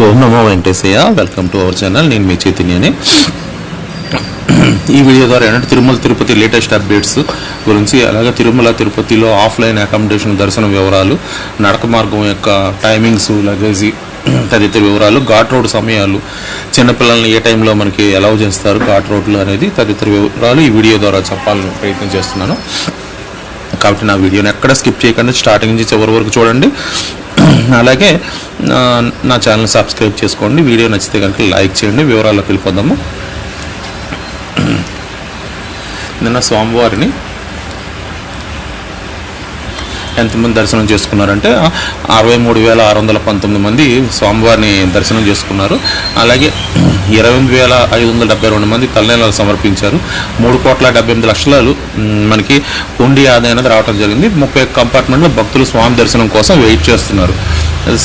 Om Namo Venkateshayya. Welcome to our channel. నేను మీ చైతన్యని. ఈ video ద్వారా ఏంటంటే తిరుమల తిరుపతి లేటెస్ట్ అప్డేట్స్ గురించి, అలాగే తిరుమల తిరుపతిలో ఆఫ్లైన్ అకామిడేషన్ దర్శనం వివరాలు, నడక మార్గం యొక్క టైమింగ్స్, లగేజీ తదితర వివరాలు, ఘాట్ రోడ్ సమయాలు, చిన్నపిల్లల్ని ఏ టైంలో మనకి అలౌ చేస్తారు ఘాట్ రోడ్లు అనేది తదితర వివరాలు ఈ వీడియో ద్వారా చెప్పాలని ప్రయత్నం చేస్తున్నాను. కాబట్టి నా వీడియోని ఎక్కడ స్కిప్ చేయకుండా స్టార్టింగ్ నుంచి చివరి వరకు చూడండి. అలాగే నా ఛానల్ సబ్స్క్రైబ్ చేసుకోండి. వీడియో నచ్చితే కనుక లైక్ చేయండి. వివరాల్లోకి వెళ్ళిపోదాము. నిన్న సోమవారిని ఎంతమంది దర్శనం చేసుకున్నారంటే 63,619 మంది స్వామివారిని దర్శనం చేసుకున్నారు. అలాగే 28,572 మంది తలనీలాలు సమర్పించారు. 3,78,00,000 మనకి హుండీ ఆదాయం అనేది రావడం జరిగింది. 30 కంపార్ట్మెంట్లో భక్తులు స్వామి దర్శనం కోసం వెయిట్ చేస్తున్నారు.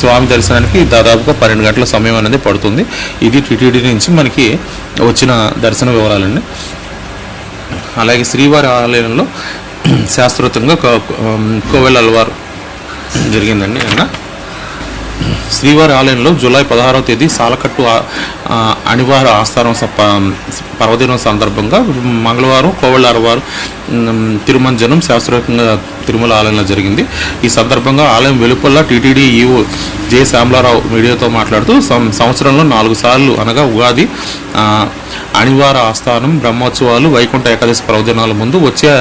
స్వామి దర్శనానికి దాదాపుగా 12 గంటల సమయం అనేది పడుతుంది. ఇది టీటీడీ నుంచి మనకి వచ్చిన దర్శన వివరాలండి. అలాగే శ్రీవారి ఆలయంలో శాస్త్రోక్తంగా కోవెల అల్వార్ జరిగిందండి. నిన్న శ్రీవారి ఆలయంలో జూలై 16వ తేదీ సాలకట్టు అనివార ఆస్థానం పర్వదినం సందర్భంగా మంగళవారం కోవెల అల్వార్ తిరుమంజనం శాస్త్రోక్తంగా తిరుమల ఆలయంలో జరిగింది. ఈ సందర్భంగా ఆలయం వెలుపల టీటీడీ ఈవో జె శ్యామలారావు మీడియాతో మాట్లాడుతూ సంవత్సరంలో 4 సార్లు అనగా ఉగాది, అనివార ఆస్థానం, బ్రహ్మోత్సవాలు, వైకుంఠ ఏకాదశి పర్వదినాల ముందు వచ్చే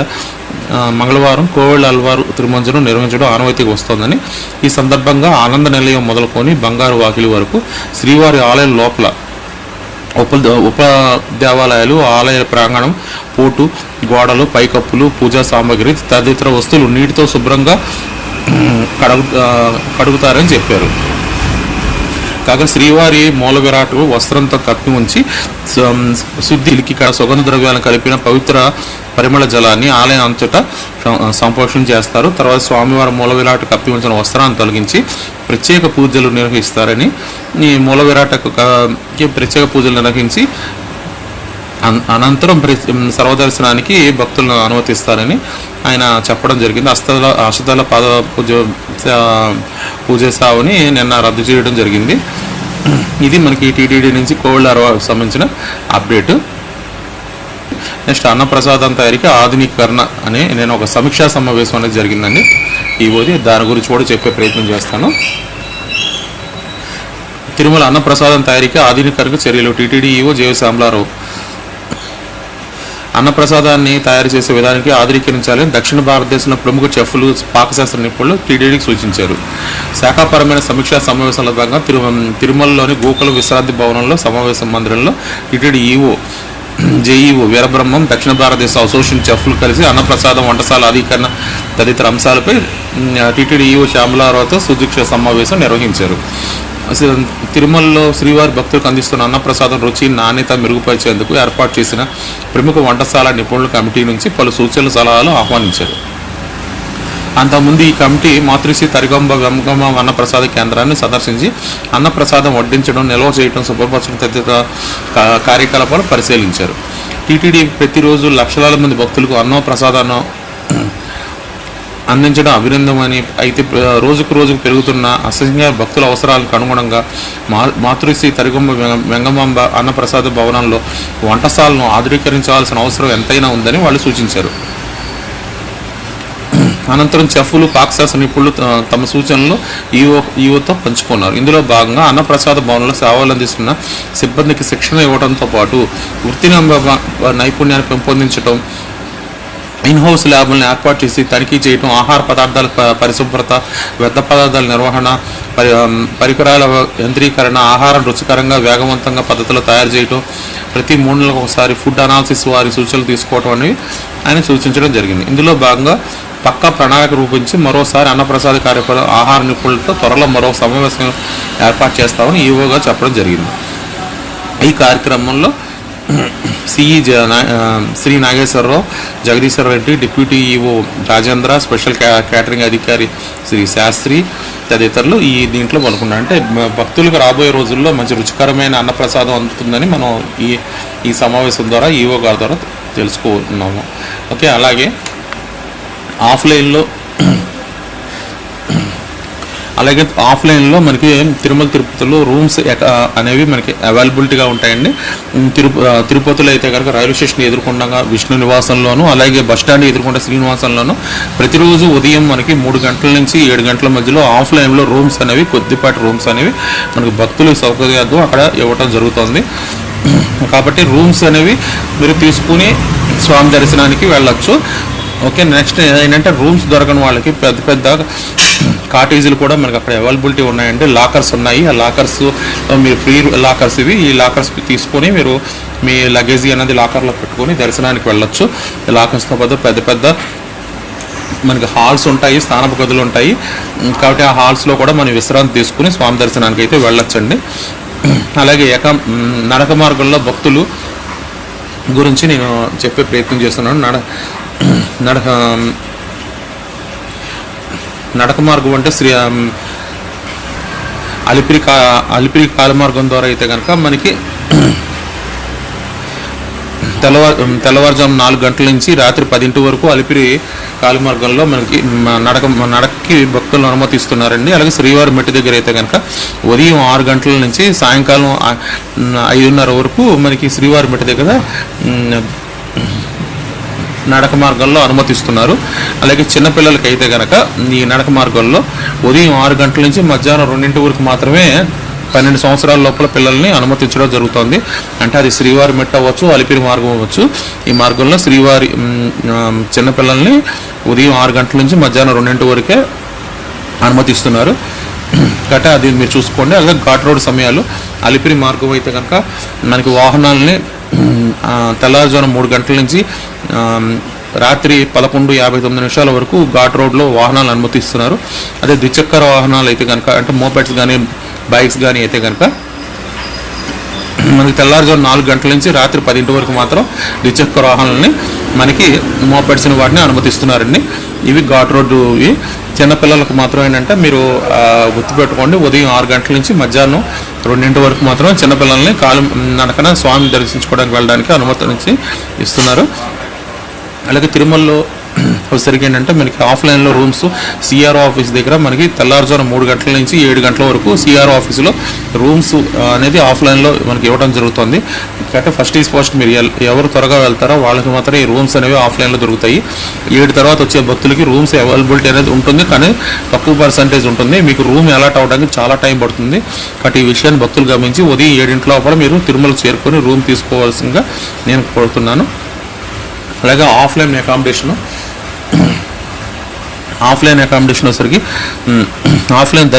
మంగళవారం కోవెల అల్వారు తిరుమంజనం నిర్వహించడం ఆనవాయితీగా వస్తోందని, ఈ సందర్భంగా ఆనంద నిలయం మొదలుకొని బంగారు వాకిలి వరకు శ్రీవారి ఆలయం లోపల ఉప దేవాలయాలు, ఆలయ ప్రాంగణం, పోటు, గోడలు, పైకప్పులు, పూజా సామాగ్రి తదితర వస్తువులు నీటితో శుభ్రంగా కడుగుతారని చెప్పారు. కాగా శ్రీవారి మూల విరాట్ వస్త్రంతో కప్పి ఉంచి శుద్ధికి సుగంధ ద్రవ్యాలను కలిపిన పవిత్ర పరిమళ జలాన్ని ఆలయం అంతటా సంపోషణ చేస్తారు. తర్వాత స్వామివారి మూల విరాట్ కప్పి ఉంచిన వస్త్రాన్ని తొలగించి ప్రత్యేక పూజలు నిర్వహిస్తారని, ఈ మూల విరాట్కి ప్రత్యేక పూజలు నిర్వహించి అనంతరం సర్వదర్శనానికి భక్తులను అనుమతిస్తారని ఆయన చెప్పడం జరిగింది. అష్టదళ పాద పూజ సావుని నిన్న రద్దు చేయడం జరిగింది. ఇది మనకి టీటీడీ నుంచి కోవెల అల్వార్కు సంబంధించిన అప్డేట్. నెక్స్ట్ అన్నప్రసాదం తయారీకి ఆధునీకరణ అనే నేను ఒక సమీక్షా సమావేశం అనేది జరిగిందండి. ఈరోజు దాని గురించి కూడా చెప్పే ప్రయత్నం చేస్తాను. తిరుమల అన్నప్రసాదం తయారీకి ఆధునీకరణ చర్యలు టీటీడీ ఈవో జె శ్యామలారావు అన్నప్రసాదాన్ని తయారు చేసే విధానానికి ఆధునీకరించాలని దక్షిణ భారతదేశంలో ప్రముఖ చెఫ్లు, పాకశాస్త్ర నిపుణులు టీటీడీకి సూచించారు. శాఖాపరమైన సమీక్షా సమావేశంలో భాగంగా తిరుమలలోని గోకుల విశ్రాంతి భవనంలో సమావేశ మందిరంలో టీటీడీ ఈవో జేఈఓ వీరబ్రహ్మం, దక్షిణ భారతదేశ అసోసియేషన్ చెఫ్లు కలిసి అన్నప్రసాదం, వంటశాల అధికరణ తదితర అంశాలపై టీటీడీ ఈవో శ్యామలారావుతో సుదీక్ష సమావేశం నిర్వహించారు. తిరుమలలో శ్రీవారి భక్తులకు అందిస్తున్న అన్నప్రసాదం రుచి, నాణ్యత మెరుగుపరిచేందుకు ఏర్పాటు చేసిన ప్రముఖ వంటశాల నిపుణుల కమిటీ నుంచి పలు సూచనలు, సలహాలు ఆహ్వానించారు. అంతకుముందు ఈ కమిటీ మాతృశ్రీ తరిగొంబ గంగమ్మ అన్నప్రసాద కేంద్రాన్ని సందర్శించి అన్నప్రసాదం వడ్డించడం, నిల్వ చేయడం, శుభ్రపరచడం తదితర కార్యకలాపాలు పరిశీలించారు. టీటీడీ ప్రతిరోజు లక్షలాది మంది భక్తులకు అన్నప్రసాదాన్ని అందించడం అభినందనమని, అయితే రోజుకు పెరుగుతున్న అసంఖ్య భక్తుల అవసరాలకు అనుగుణంగా మాతృశ్రీ తరిగొంబ వెంగమాంబ అన్నప్రసాద భవనంలో వంటశాలను ఆధునీకరించాల్సిన అవసరం ఎంతైనా ఉందని వాళ్ళు సూచించారు. అనంతరం చెఫ్లు, పాకశాస్త్ర నిపుణులు తమ సూచనలు ఈవోతో పంచుకున్నారు. ఇందులో భాగంగా అన్నప్రసాద భవనంలో సేవలు అందిస్తున్న సిబ్బందికి శిక్షణ ఇవ్వడంతో పాటు వృత్తి నైపుణ్యాన్ని పెంపొందించడం, ఇన్హౌస్ ల్యాబ్లను ఏర్పాటు చేసి తనిఖీ చేయడం, ఆహార పదార్థాల పరిశుభ్రత, వ్యర్థ పదార్థాల నిర్వహణ, పరికరాల యంత్రీకరణ, ఆహారం రుచికరంగా, వేగవంతంగా పద్ధతిలో తయారు చేయడం, ప్రతి 3 నెలలకు ఒకసారి ఫుడ్ అనాలిసిస్ వారి సూచనలు తీసుకోవడం అనేవి ఆయన సూచించడం జరిగింది. ఇందులో భాగంగా పక్కా ప్రణాళిక రూపించి మరోసారి అన్నప్రసాద కార్యక్రమం ఆహార నిపుణులతో త్వరలో మరో సమావేశం ఏర్పాటు చేస్తామని ఈవోగా చెప్పడం జరిగింది. ఈ కార్యక్రమంలో CE Shri Nageswararao, Jagadeeswara Reddy, deputy EO Rajendra, special catering అధికారి శ్రీ శాస్త్రి తదితరులు దీంట్లో పాల్గొన్నారు. అంటే భక్తులకు రాబోయే రోజుల్లో మంచి రుచికరమైన అన్నప్రసాదం అందుతుందని మనం ఈ సమావేశం ద్వారా ఈవో గారి ద్వారా తెలుసుకున్నాము. ఓకే, అలాగే ఆఫ్లైన్లో అలాగే ఆఫ్లైన్లో మనకి తిరుమల తిరుపతిలో రూమ్స్ అనేవి మనకి అవైలబిలిటీగా ఉంటాయండి. తిరుపతిలో అయితే కనుక రైల్వే స్టేషన్ ఎదుర్కొండగా విష్ణు నివాసంలోను, అలాగే బస్టాండ్ ఎదుర్కొండ శ్రీనివాసంలోను ప్రతిరోజు ఉదయం మనకి 3 గంటల నుంచి 7 గంటల మధ్యలో ఆఫ్లైన్లో రూమ్స్ అనేవి, కొద్దిపాటి రూమ్స్ అనేవి మనకి భక్తుల సౌకర్యార్థం అక్కడ ఇవ్వటం జరుగుతుంది. కాబట్టి రూమ్స్ అనేవి మీరు తీసుకుని స్వామి దర్శనానికి వెళ్ళొచ్చు. ఓకే, నెక్స్ట్ ఏంటంటే రూమ్స్ దొరకని వాళ్ళకి పెద్ద పెద్ద కాటేజీలు కూడా మనకి అక్కడ అవైలబిలిటీ ఉన్నాయండి. లాకర్స్ ఉన్నాయి. ఆ లాకర్స్ మీరు ఫ్రీ లాకర్స్ ఇవి. ఈ లాకర్స్ తీసుకొని మీరు మీ లగేజీ అనేది లాకర్లో పెట్టుకొని దర్శనానికి వెళ్ళొచ్చు. లాకర్స్తో పాటు పెద్ద పెద్ద మనకి హాల్స్ ఉంటాయి, స్నానపు గదులు ఉంటాయి. కాబట్టి ఆ హాల్స్లో కూడా మనం విశ్రాంతి తీసుకుని స్వామి దర్శనానికి అయితే వెళ్ళొచ్చండి. అలాగే నడక మార్గంలో భక్తులు గురించి నేను చెప్పే ప్రయత్నం చేస్తున్నాను. నడక మార్గం అంటే అలిపిరి కాలమార్గం ద్వారా అయితే కనుక మనకి తెల్లవారుజాము 4 గంటల నుంచి రాత్రి 10 వరకు అలిపిరి కాలిమార్గంలో మనకి నడక్కి భక్తులను అనుమతిస్తున్నారండి. అలాగే శ్రీవారి మెట్టు దగ్గర అయితే కనుక ఉదయం 6 గంటల నుంచి సాయంకాలం 5:30 వరకు మనకి శ్రీవారి మెట్టు దగ్గర నడక మార్గంలో అనుమతిస్తున్నారు. అలాగే చిన్నపిల్లలకి అయితే కనుక ఈ నడక మార్గంలో ఉదయం 6 గంటల నుంచి మధ్యాహ్నం 2 వరకు మాత్రమే 12 సంవత్సరాల లోపల పిల్లల్ని అనుమతించడం జరుగుతుంది. అంటే అది శ్రీవారి మెట్టు అవ్వచ్చు, అలిపిరి మార్గం అవ్వచ్చు. ఈ మార్గంలో శ్రీవారి చిన్నపిల్లల్ని ఉదయం 6 గంటల నుంచి మధ్యాహ్నం 2 వరకే అనుమతిస్తున్నారు. కాబట్టి అది మీరు చూసుకోండి. అలాగే ఘాట్ రోడ్ సమయాలు అలిపిరి మార్గం అయితే కనుక మనకి వాహనాలని తెల్లవారుజామున 3 గంటల నుంచి రాత్రి 11:59 వరకు ఘాట్ రోడ్లో వాహనాలు అనుమతిస్తున్నారు. అదే ద్విచక్ర వాహనాలు అయితే కనుక అంటే మోపెడ్స్ కానీ బైక్స్ కానీ అయితే కనుక మనకి తెల్లవారుజాము 4 గంటల నుంచి రాత్రి 10 వరకు మాత్రం ద్విచక్ర వాహనాలని మనకి మోపెడ్స్ని వాటిని అనుమతిస్తున్నారండి. ఇవి ఘాట్ రోడ్డు. ఇవి చిన్నపిల్లలకు మాత్రం ఏంటంటే మీరు గుర్తుపెట్టుకోండి, ఉదయం 6 గంటల నుంచి మధ్యాహ్నం 2 వరకు మాత్రం చిన్నపిల్లల్ని నడకన స్వామిని దర్శించుకోవడానికి వెళ్ళడానికి అనుమతి ఇస్తున్నారు. అలాగే తిరుమలలో వచ్చేసరికి ఏంటంటే మనకి ఆఫ్లైన్లో రూమ్స్ సిఆర్ఓ ఆఫీస్ దగ్గర మనకి తెల్లవారుజామున 3 గంటల నుంచి 7 గంటల వరకు సిఆర్ఓ ఆఫీసులో రూమ్స్ అనేది ఆఫ్లైన్లో మనకి ఇవ్వడం జరుగుతుంది. కాబట్టి ఫస్ట్ ఈజ్ ఫస్ట్ మీరు ఎవరు త్వరగా వెళ్తారో వాళ్ళకి మాత్రం ఈ రూమ్స్ అనేవి ఆఫ్లైన్లో దొరుకుతాయి. 7 తర్వాత వచ్చే భక్తులకి రూమ్స్ అవైలబిలిటీ అనేది ఉంటుంది, కానీ తక్కువ పర్సంటేజ్ ఉంటుంది. మీకు రూమ్ అలాట్ అవ్వడానికి చాలా టైం పడుతుంది. కాబట్టి ఈ విషయాన్ని భక్తులు గమనించి ఉదయం 7 లోపల మీరు తిరుమల చేరుకొని రూమ్ తీసుకోవాల్సిందిగా నేను కోరుతున్నాను. అలాగే ఆఫ్లైన్ అకామిడేషన్ వచ్చరికి ఆఫ్లైన్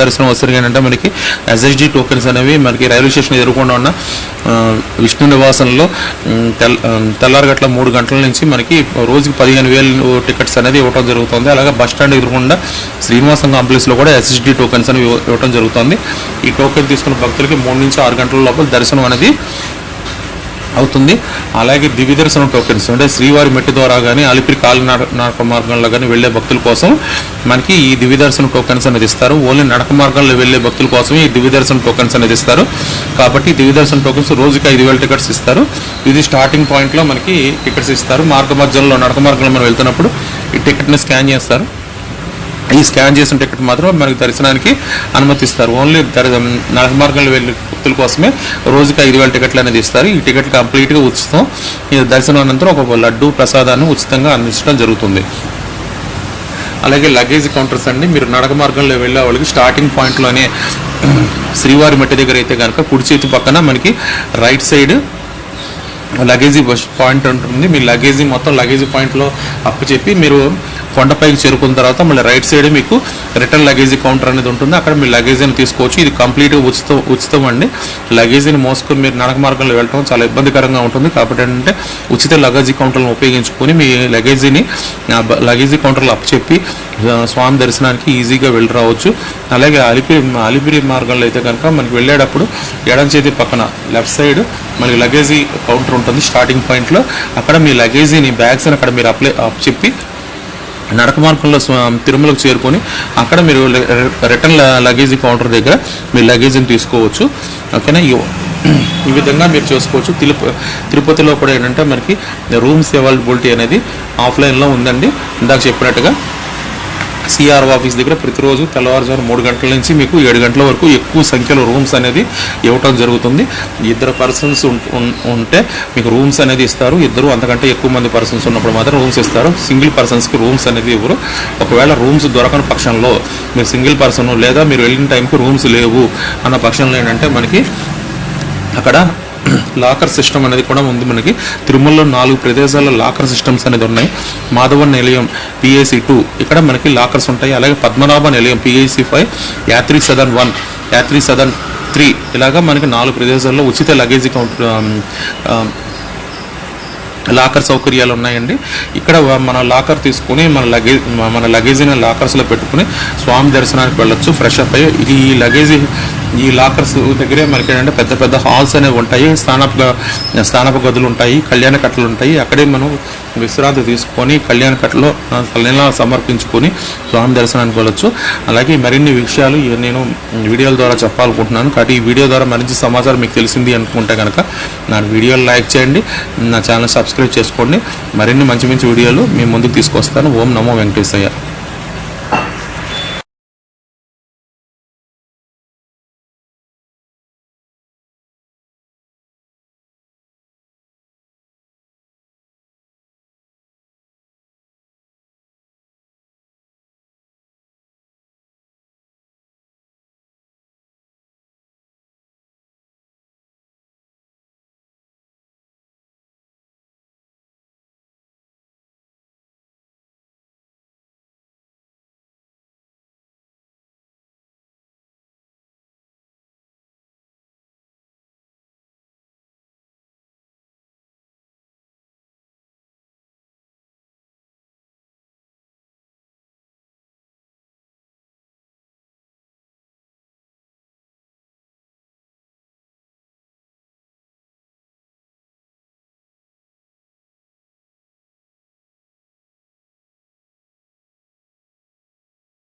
దర్శనం వచ్చరికి ఏంటంటే మనకి ఎస్ఎస్డి టోకెన్స్ అనేవి మనకి రైల్వే స్టేషన్ ఎదుర్కొండా ఉన్న విష్ణు నివాసంలో తెల్లారగట్ల 3 గంటల నుంచి మనకి రోజుకి 15,000 టికెట్స్ అనేది ఇవ్వడం జరుగుతుంది. అలాగే బస్ స్టాండ్ ఎదుర్కొండా శ్రీనివాసం కాంప్లెక్స్లో కూడా ఎస్ఎస్డి టోకెన్స్ అనేవి ఇవ్వడం జరుగుతుంది. ఈ టోకెన్ తీసుకున్న భక్తులకి 3 నుంచి 6 గంటల లోపల దర్శనం అనేది అవుతుంది. అలాగే దివ్య దర్శనం టోకెన్స్ అంటే శ్రీవారి మెట్టు ద్వారా కానీ అలిపిరి నడక మార్గంలో కానీ వెళ్ళే భక్తుల కోసం మనకి ఈ దివ్య దర్శనం టోకెన్స్ అనేది ఇస్తారు. ఓన్లీ నడక మార్గంలో వెళ్ళే భక్తుల కోసం ఈ దివ్య దర్శనం టోకెన్స్ అనేది ఇస్తారు. కాబట్టి దివ్య దర్శనం టోకెన్స్ రోజుకి 5,000 టికెట్స్ ఇస్తారు. ఇది స్టార్టింగ్ పాయింట్లో మనకి టికెట్స్ ఇస్తారు. నడక మార్గంలో మనం వెళ్తున్నప్పుడు ఈ టికెట్ని స్కాన్ చేస్తారు. ఈ స్కాన్ చేసిన టికెట్ మాత్రం మనకి దర్శనానికి అనుమతిస్తారు. ఓన్లీ నడక మార్గంలో వెళ్ళే భక్తుల కోసమే రోజుకి 5,000 టికెట్లు అనేది ఇస్తారు. ఈ టికెట్ కంప్లీట్గా ఉచితం. ఈ దర్శనం అనంతరం ఒక లడ్డు ప్రసాదాన్ని ఉచితంగా అందించడం జరుగుతుంది. అలాగే లగేజ్ కౌంటర్స్ అండి. మీరు నడక మార్గంలో వెళ్ళే వాళ్ళకి స్టార్టింగ్ పాయింట్లోనే శ్రీవారి మెట్టు దగ్గర అయితే కనుక కుడి చేతి పక్కన మనకి రైట్ సైడ్ లగేజీ పాయింట్ ఉంటుంది. మీ లగేజీ మొత్తం లగేజీ పాయింట్లో అప్పు చెప్పి మీరు కొండపైకి చేరుకున్న తర్వాత మళ్ళీ రైట్ సైడ్ మీకు రిటర్న్ లగేజీ కౌంటర్ అనేది ఉంటుంది. అక్కడ మీ లగేజీని తీసుకోవచ్చు. ఇది కంప్లీట్గా ఉచితం అండి. లగేజీని మోసుకొని మీరు నడక మార్గంలో వెళ్ళడం చాలా ఇబ్బందికరంగా ఉంటుంది. కాబట్టి ఏంటంటే ఉచిత లగేజీ కౌంటర్లను ఉపయోగించుకొని మీ లగేజీ కౌంటర్లో అప్పు చెప్పి స్వామి దర్శనానికి ఈజీగా వెళ్ళి రావచ్చు. అలాగే అలిపిరి మార్గంలో అయితే కనుక మనకి వెళ్ళేటప్పుడు ఎడం చేతి పక్కన లెఫ్ట్ సైడ్ మనకి లగేజీ కౌంటర్ ఉంటుంది స్టార్టింగ్ పాయింట్లో. అక్కడ మీ లగేజీని బ్యాగ్స్ అని అక్కడ మీరు అప్పు చెప్పి నడక మార్గంలో తిరుమలకు చేరుకొని అక్కడ మీరు రిటర్న్ లగేజీ కౌంటర్ దగ్గర మీ లగేజీని తీసుకోవచ్చు. ఓకేనా? ఈ విధంగా మీరు చూసుకోవచ్చు. తిరుపతిలో కూడా ఏంటంటే మనకి రూమ్స్ అవైలబిలిటీ అనేది ఆఫ్లైన్లో ఉందండి. ఇందాక చెప్పినట్టుగా సిఆర్ఓ ఆఫీస్ దగ్గర ప్రతిరోజు తెల్లవారుజాము 3 గంటల నుంచి మీకు 7 గంటల వరకు ఎక్కువ సంఖ్యలో రూమ్స్ అనేది ఇవ్వటం జరుగుతుంది. 2 పర్సన్స్ ఉంటే మీకు రూమ్స్ అనేది ఇస్తారు. 2 అంతకంటే ఎక్కువ మంది పర్సన్స్ ఉన్నప్పుడు మాత్రం రూమ్స్ ఇస్తారు. సింగిల్ పర్సన్స్కి రూమ్స్ అనేది ఇవ్వరు. ఒకవేళ రూమ్స్ దొరకని పక్షంలో మీరు సింగిల్ పర్సన్ లేదా మీరు వెళ్ళిన టైంకి రూమ్స్ లేవు అన్న పక్షంలో ఏంటంటే మనకి అక్కడ లాకర్ సిస్టమ్ అనేది కూడా ఉంది. మనకి తిరుమలలో 4 ప్రదేశాల్లో లాకర్ సిస్టమ్స్ అనేది ఉన్నాయి. మాధవ నిలయం PIC 2 ఇక్కడ మనకి లాకర్స్ ఉంటాయి. అలాగే పద్మనాభ నిలయం PIC 5, యాత్రి సదన్ 1, యాత్రి సదన్ 3 ఇలాగా మనకి 4 ప్రదేశాల్లో ఉచిత లగేజ్ లాకర్ సౌకర్యాలు ఉన్నాయండి. ఇక్కడ మన లాకర్ తీసుకుని మన లగేజీని లాకర్స్లో పెట్టుకుని స్వామి దర్శనానికి వెళ్ళొచ్చు. ఫ్రెష్ అప్ అయ్యి ఈ లాకర్స్ దగ్గరే మనకి ఏంటంటే పెద్ద పెద్ద హాల్స్ అనేవి ఉంటాయి. స్నానపు గదులు ఉంటాయి, కళ్యాణ కట్టలు ఉంటాయి. అక్కడే మనం విశ్రాంతి తీసుకొని కళ్యాణ సమర్పించుకొని స్వామి దర్శనానికి వెళ్ళొచ్చు. అలాగే మరిన్ని విషయాలు నేను వీడియోల ద్వారా చెప్పాలనుకుంటున్నాను. కాబట్టి ఈ వీడియో ద్వారా మరింత సమాచారం మీకు తెలిసింది అనుకుంటే కనుక నా వీడియోలు లైక్ చేయండి, నా ఛానల్ సబ్స్క్రైబ్ చేసుకోండి. మరిన్ని మంచి మంచి వీడియోలు మీ ముందుకు తీసుకొస్తాను. ఓం నమో వెంకటేశయ్య.